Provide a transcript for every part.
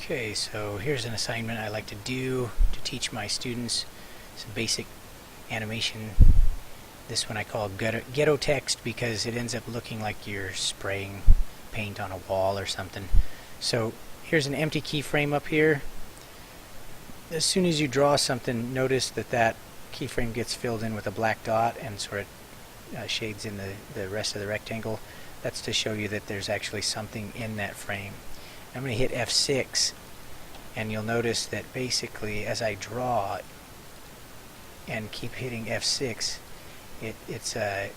Okay, so here's an assignment I like to do to teach my students some basic animation. This one I call Ghetto Text because it ends up looking like you're spraying paint on a wall or something. So here's an empty keyframe up here. As soon as you draw something, notice that keyframe gets filled in with a black dot and sort of shades in the rest of the rectangle. That's to show you that there's actually something in that frame. I'm going to hit F6, and you'll notice that basically as I draw and keep hitting F6, the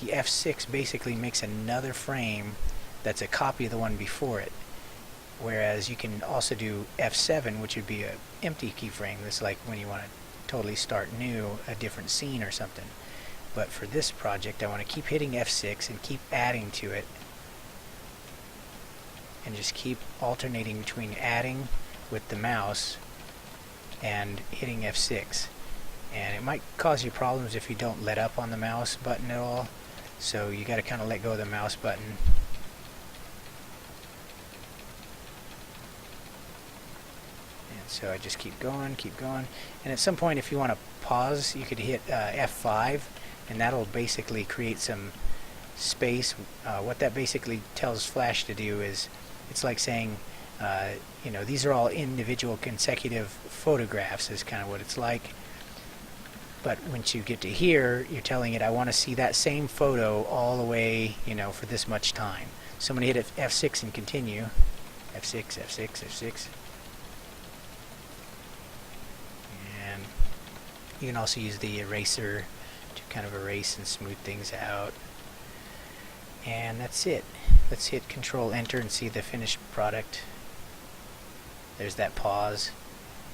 F6 basically makes another frame that's a copy of the one before it. Whereas you can also do F7, which would be an empty keyframe. That's like when you want to totally start new, a different scene or something. But for this project, I want to keep hitting F6 and keep adding to it. And just keep alternating between adding with the mouse and hitting F6. And it might cause you problems if you don't let up on the mouse button at all. So you got to kind of let go of the mouse button. And so I just keep going. And at some point, if you want to pause, you could hit F5, and that'll basically create some space. What that basically tells Flash to do is, it's like saying, these are all individual consecutive photographs is kind of what it's like. But once you get to here, you're telling it, I want to see that same photo all the way, for this much time. So I'm going to hit F6 and continue. F6, F6, F6. And you can also use the eraser to kind of erase and smooth things out. And that's it. Let's hit Control Enter and see the finished product. There's that pause.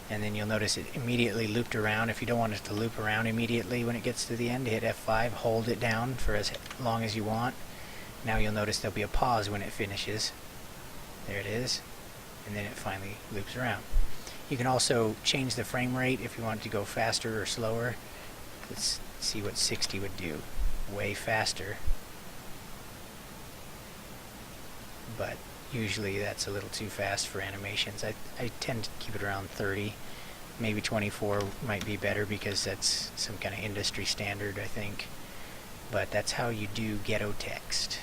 And then you'll notice it immediately looped around. If you don't want it to loop around immediately when it gets to the end, hit F5, hold it down for as long as you want. Now you'll notice there'll be a pause when it finishes. There it is. And then it finally loops around. You can also change the frame rate if you want it to go faster or slower. Let's see what 60 would do. Way faster. But usually that's a little too fast for animations. I tend to keep it around 30. Maybe 24 might be better because that's some kind of industry standard, I think. But that's how you do Ghetto Text.